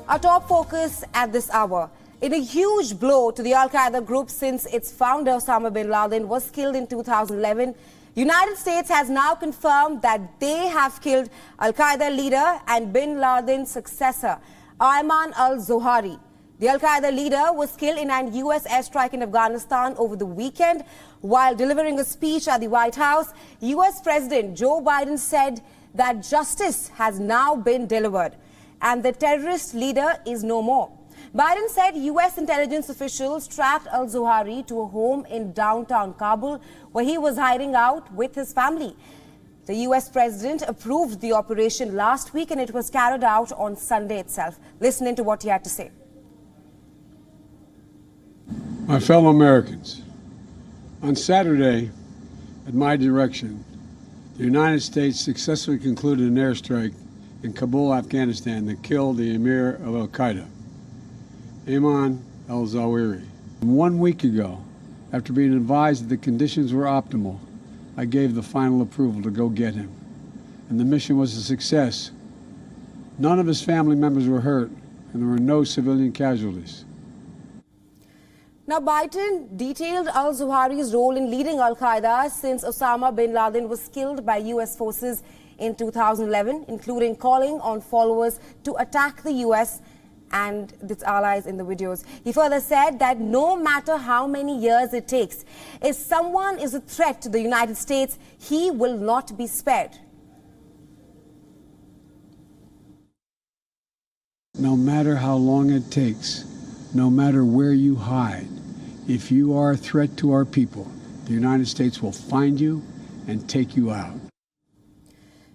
Our top focus at this hour. In a huge blow to the Al-Qaeda group since its founder Osama bin Laden was killed in 2011, United States has now confirmed that they have killed Al-Qaeda leader and bin Laden's successor, Ayman Al-Zawahiri. The Al-Qaeda leader was killed in an U.S. airstrike in Afghanistan over the weekend. While delivering a speech at the White House, U.S. President Joe Biden said that justice has now been delivered and the terrorist leader is no more. Biden said U.S. intelligence officials tracked al-Zawahri to a home in downtown Kabul where he was hiding out with his family. The U.S. president approved the operation last week and it was carried out on Sunday itself. Listen to what he had to say. My fellow Americans, on Saturday, at my direction, the United States successfully concluded an airstrike in Kabul, Afghanistan that killed the emir of Al-Qaeda, Ayman Al-Zawahiri. 1 week ago, after being advised that the conditions were optimal, I gave the final approval to go get him. And the mission was a success. None of his family members were hurt, and there were no civilian casualties. Now, Biden detailed al-Zawahiri's role in leading Al-Qaeda since Osama bin Laden was killed by U.S. forces in 2011, including calling on followers to attack the U.S. and its allies in the videos. He further said that no matter how many years it takes, if someone is a threat to the United States, he will not be spared. No matter how long it takes, no matter where you hide, if you are a threat to our people, the United States will find you and take you out.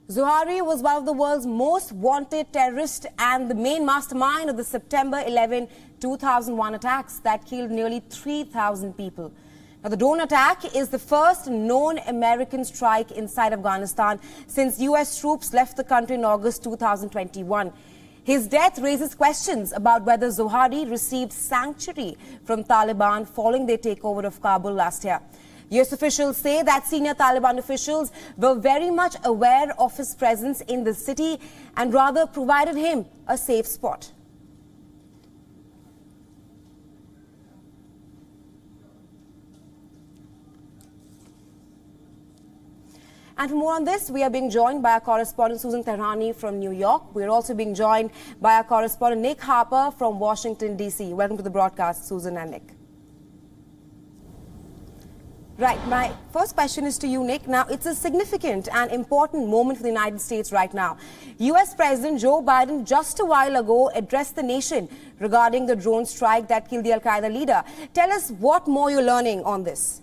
Zawahiri was one of the world's most wanted terrorists and the main mastermind of the September 11, 2001 attacks that killed nearly 3,000 people. Now, the drone attack is the first known American strike inside Afghanistan since U.S. troops left the country in August 2021. His death raises questions about whether Zawahiri received sanctuary from Taliban following their takeover of Kabul last year. U.S. officials say that senior Taliban officials were very much aware of his presence in the city and rather provided him a safe spot. And for more on this, we are being joined by our correspondent Susan Tehrani from New York. We are also being joined by our correspondent Nick Harper from Washington, D.C. Welcome to the broadcast, Susan and Nick. Right, my first question is to you, Nick. Now, it's a significant and important moment for the United States right now. U.S. President Joe Biden just a while ago addressed the nation regarding the drone strike that killed the Al-Qaeda leader. Tell us what more you're learning on this.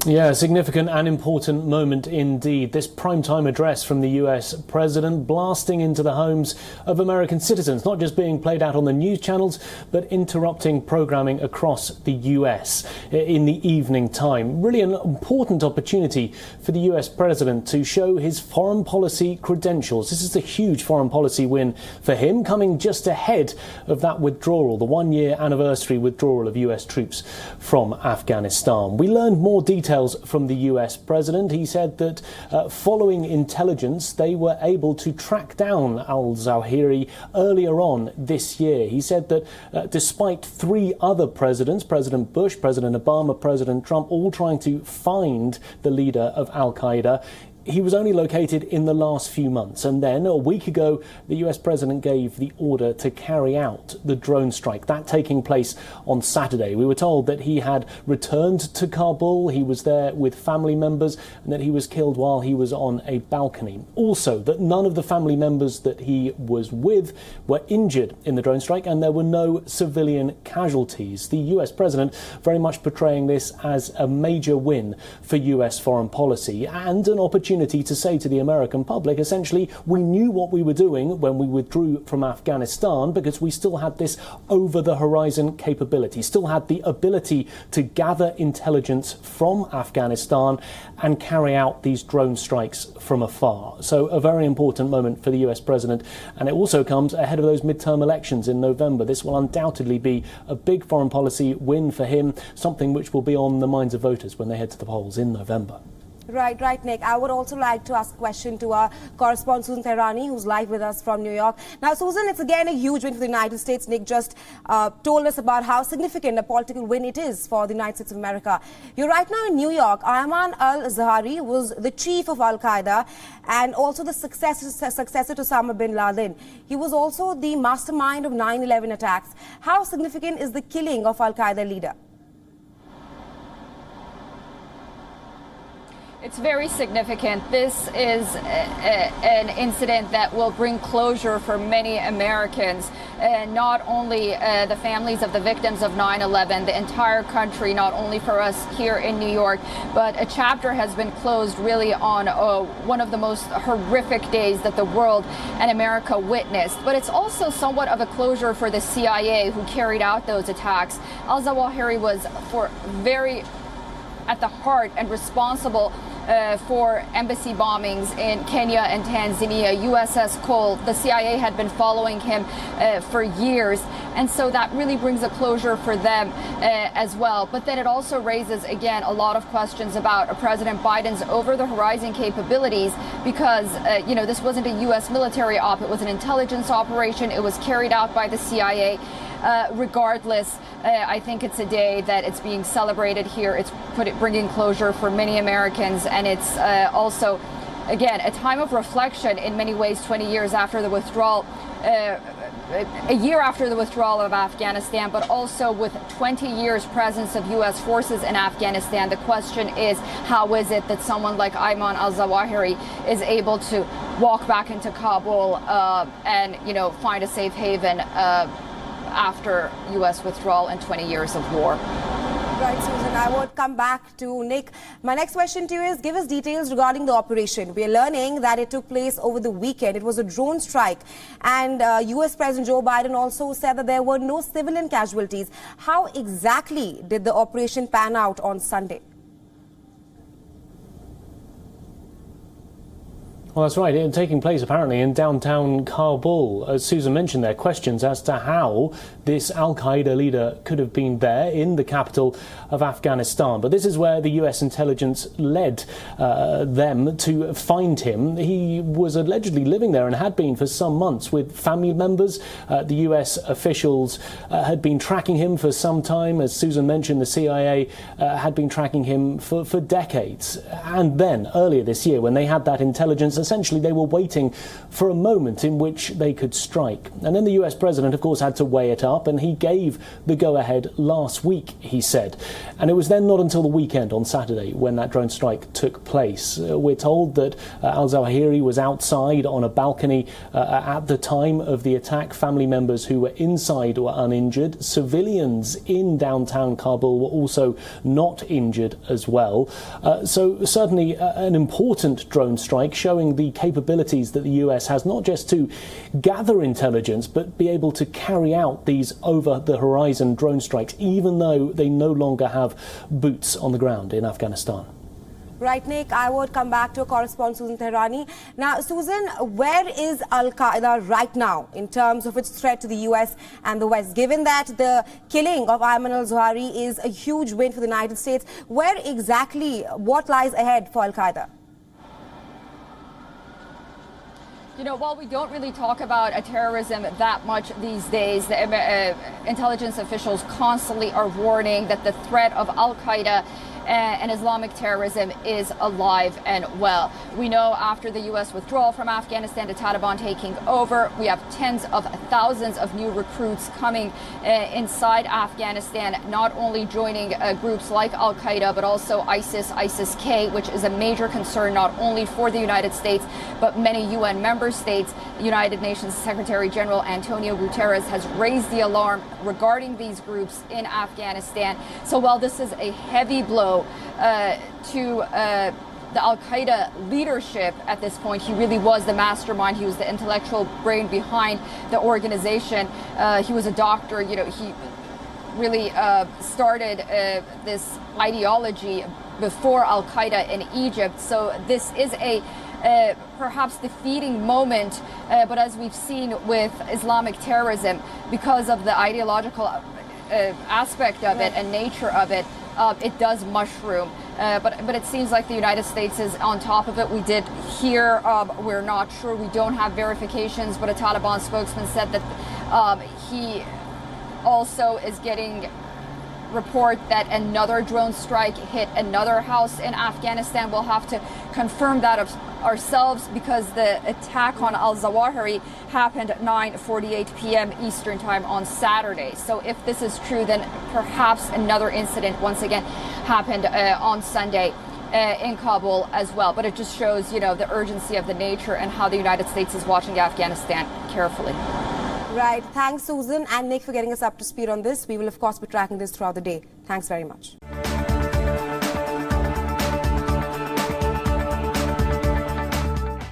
Yeah, a significant and important moment indeed. This primetime address from the US president blasting into the homes of American citizens, not just being played out on the news channels, but interrupting programming across the US in the evening time. Really an important opportunity for the US president to show his foreign policy credentials. This is a huge foreign policy win for him, coming just ahead of that withdrawal, the 1-year anniversary withdrawal of US troops from Afghanistan. We learned more details from the US president. He said that following intelligence, they were able to track down al-Zawahiri earlier on this year. He said that despite 3 other presidents, President Bush, President Obama, President Trump, all trying to find the leader of Al-Qaeda, he was only located in the last few months. And then a week ago, the US president gave the order to carry out the drone strike, that taking place on Saturday. We were told that he had returned to Kabul, he was there with family members, and that he was killed while he was on a balcony. Also, that none of the family members that he was with were injured in the drone strike, and there were no civilian casualties. The US president very much portraying this as a major win for US foreign policy and an opportunity to say to the American public, essentially, we knew what we were doing when we withdrew from Afghanistan because we still had this over-the-horizon capability, still had the ability to gather intelligence from Afghanistan and carry out these drone strikes from afar. So a very important moment for the US president, and it also comes ahead of those midterm elections in November. This will undoubtedly be a big foreign policy win for him, something which will be on the minds of voters when they head to the polls in November. Right, Nick. I would also like to ask a question to our correspondent Susan Tehrani, who's live with us from New York. Now, Susan, it's again a huge win for the United States. Nick just told us about how significant a political win it is for the United States of America. You're right now in New York. Ayman Al-Zawahiri was the chief of Al-Qaeda and also the successor to Osama bin Laden. He was also the mastermind of 9/11 attacks. How significant is the killing of Al-Qaeda leader? It's very significant. This is an incident that will bring closure for many Americans, not only the families of the victims of 9/11, the entire country, not only for us here in New York, but a chapter has been closed really on one of the most horrific days that the world and America witnessed. But it's also somewhat of a closure for the CIA who carried out those attacks. Al-Zawahiri was very at the heart and responsible for embassy bombings in Kenya and Tanzania, USS Cole. The CIA had been following him for years, and so that really brings a closure for them as well. But then it also raises, again, a lot of questions about President Biden's over-the-horizon capabilities because, this wasn't a U.S. military op, it was an intelligence operation. It was carried out by the CIA. Regardless, I think it's a day that it's being celebrated here. It's bringing closure for many Americans, and it's also, again, a time of reflection in many ways. 20 years after the withdrawal, a year after the withdrawal of Afghanistan, but also with 20 years presence of U.S. forces in Afghanistan. The question is, how is it that someone like Ayman Al-Zawahiri is able to walk back into Kabul and, find a safe haven after U.S. withdrawal and 20 years of war? Right, Susan, I would come back to Nick. My next question to you is, give us details regarding the operation. We are learning that it took place over the weekend. It was a drone strike. And U.S. President Joe Biden also said that there were no civilian casualties. How exactly did the operation pan out on Sunday? Well, that's right. It taking place apparently in downtown Kabul. As Susan mentioned, there are questions as to how this Al-Qaeda leader could have been there in the capital of Afghanistan. But this is where the US intelligence led them to find him. He was allegedly living there and had been for some months with family members. The US officials had been tracking him for some time. As Susan mentioned, the CIA had been tracking him for decades. And then earlier this year, when they had that intelligence, essentially they were waiting for a moment in which they could strike. And then the US president, of course, had to weigh it up, and he gave the go-ahead last week, he said. And it was then not until the weekend on Saturday when that drone strike took place. We're told that Al-Zawahiri was outside on a balcony at the time of the attack. Family members who were inside were uninjured. Civilians in downtown Kabul were also not injured as well. So certainly an important drone strike, showing the capabilities that the US has, not just to gather intelligence, but be able to carry out these over-the-horizon drone strikes, even though they no longer have boots on the ground in Afghanistan. Right, Nick, I would come back to a correspondent, Susan Tehrani. Now, Susan, where is Al-Qaeda right now in terms of its threat to the US and the West? Given that the killing of Ayman Al-Zawahiri is a huge win for the United States, where exactly, what lies ahead for Al-Qaeda? While we don't really talk about terrorism that much these days, the intelligence officials constantly are warning that the threat of Al-Qaeda and Islamic terrorism is alive and well. We know after the U.S. withdrawal from Afghanistan, the Taliban taking over, we have tens of thousands of new recruits coming inside Afghanistan, not only joining groups like Al-Qaeda, but also ISIS-K, which is a major concern not only for the United States, but many UN member states. United Nations Secretary General Antonio Guterres has raised the alarm regarding these groups in Afghanistan. So while this is a heavy blow to the Al-Qaeda leadership at this point, he really was the mastermind. He was the intellectual brain behind the organization. He was a doctor. He really started this ideology before Al-Qaeda in Egypt. So this is a perhaps defeating moment, but as we've seen with Islamic terrorism, because of the ideological aspect of it and nature of it, it does mushroom. But it seems like the United States is on top of it. We did hear, we're not sure, we don't have verifications, but a Taliban spokesman said that he also is getting report that another drone strike hit another house in Afghanistan. We'll have to confirm that ourselves because the attack on al-zawahri happened at 9:48 p.m. Eastern time on Saturday. So if this is true, then perhaps another incident once again happened on Sunday in Kabul as well. But it just shows, you know, the urgency of the nature and how the United States is watching Afghanistan carefully. Right. Thanks, Susan and Nick, for getting us up to speed on this. We will, of course, be tracking this throughout the day. Thanks very much.